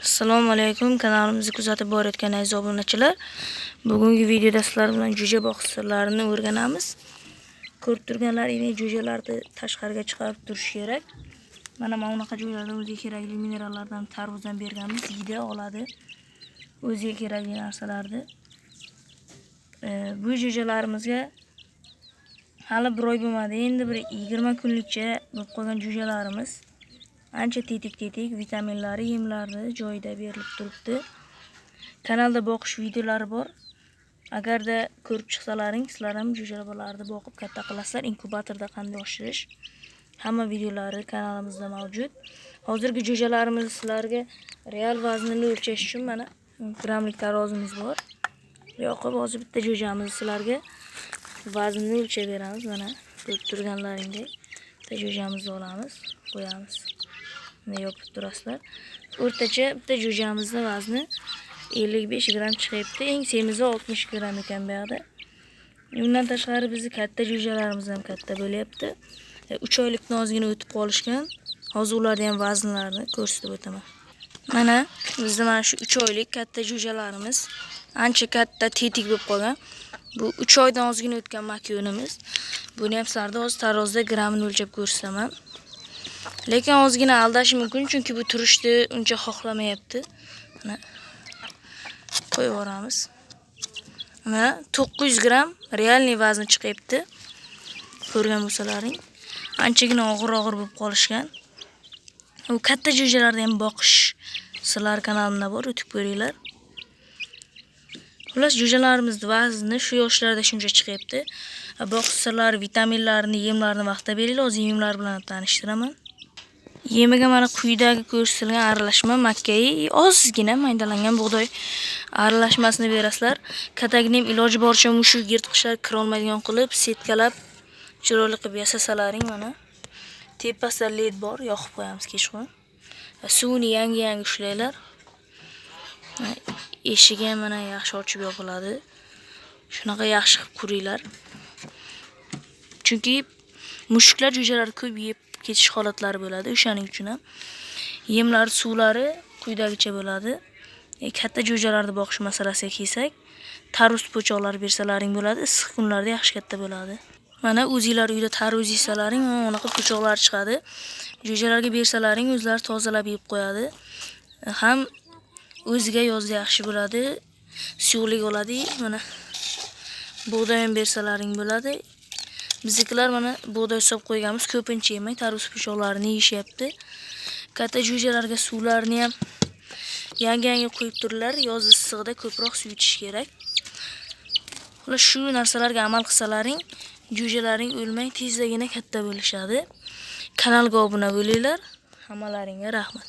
Assalomu alaykum, kanalimizni kuzatib borayotgan aziz obunachilar. Bugungi videoda sizlar bilan jo'ja boqish sirlarini o'rganamiz. Ko'rib turganlaringizdek, jo'jalarni tashqariga chiqarib turish kerak. Mana bunaqa joylarda o'ziga kerakli minerallardan tarvuzdan berganmiz, yeydi, oladi. O'ziga kerakli narsalarni. Bu jo'jalarimizga hali bir oy bo'lmadi, endi bir 20 kunlikcha bo'lib qolgan jo'jalarimiz. Ancha tetik, vitaminlari, yemlari joyida berilib turibdi. Kanalda boqish videolari bor. Agarda ko'rib chiqsalaring, sizlar ham jo'jalarni boqib katta qilasizlar. Inkubatorda qanday oshirish, hamma videolari kanalimizda mavjud. Hozirgi jo'jalarimizni sizlarga real vaznini o'lchash uchun mana gramlik tarozimiz bor. Yoqib, hozir bitta jo'jamizni sizlarga vaznini o'lchab beramiz. Mana ko'rib turganlaringdek bitta jo'jamizni olamiz, qo'yamiz. Yopib turasizlar. O'rtacha bitta jo'jamizni vazni 55 gram chiqibdi. Eng semizi 60 gram ekan bu yerda. Undan tashqari bizni katta jo'jalarimiz ham katta bo'lyapti. 3 oylikdan ozgina o'tib qolishgan. Hozir ularning ham vaznlarini ko'rsatib o'taman. Mana bizning mana shu 3 oylik katta jo'jalarimiz ancha katta, tetik bo'lib qolgan. Bu 3 oydan ozgina o'tgan makyonimiz. Buni ham sizlarga hozir tarozda gramini o'lchab ko'rsataman. Lekin ozgina aldash mumkin, chunki bu turishni uncha xohlamayapti. Mana qo'yib yuboramiz. Mana 900 gram realniy vazni chiqibdi. Ko'rgan bo'lsalaring, anchagina og'ir bo'lib qolishgan. U katta jo'jalarni ham boqish sirlar kanalimda bor, o'tib ko'ringlar. Xullas, jo'jalarimizning vazni shu yoshlarda shuncha chiqibdi. Boqish sirlari, vitaminlarini, yemlarini vaqtida beringlar. Hozir yemlar bilan tanishtiraman. Yemiga mana quyidagi ko'rsatilgan aralashma makkay, ozgina maydalangan bug'doy aralashmasini berasizlar. Katagini ham iloji boricha mushuk, yirtqichlar kira olmaydigan qilib, setkalab, chiroyli qilib yasasalaring mana. Tepasida led bor, yoqib qo'yamiz kechqurun. Suvni yangi ushlanglar. Eshigi ham mana yaxshi ochib yopiladi. Shunaqa yaxshi qilib quringlar. Chunki mushuklar jo'jalar ko'p yeb ketish holatlari bo'ladi. O'shaning uchun ham yemlar, suvlari quyidagicha bo'ladi. Katta jo'jalarni boqish masalasiga kelsak, tarvuz po'choqlar bersalaring bo'ladi. Issiq kunlarda yaxshi katta bo'ladi. Mana o'zinglar uyda tarvuz yesalaring, unaqa po'choqlar chiqadi. Jo'jalarga bersalaring, o'zlari tozalab yeb qo'yadi. Ham o'ziga yozda yaxshi bo'ladi. Suyuqlik oladi. Mana bug'doy ham bersalaring bo'ladi. Biziklar mana bug'doy solib qo'yganmiz, ko'pincha yemay, tarvuz po'choqlarini yeyishyapti. Katta jo'jalarga suvlarni ham yangi qo'yib turlar. Yoz issig'ida ko'proq suv ichish kerak. Xullas, shu narsalarga amal qilsalaring, jo'jalaring o'lmay tezdagina katta bo'lishadi. Kanalga obuna bo'linglar. Hammalaringga rahmat.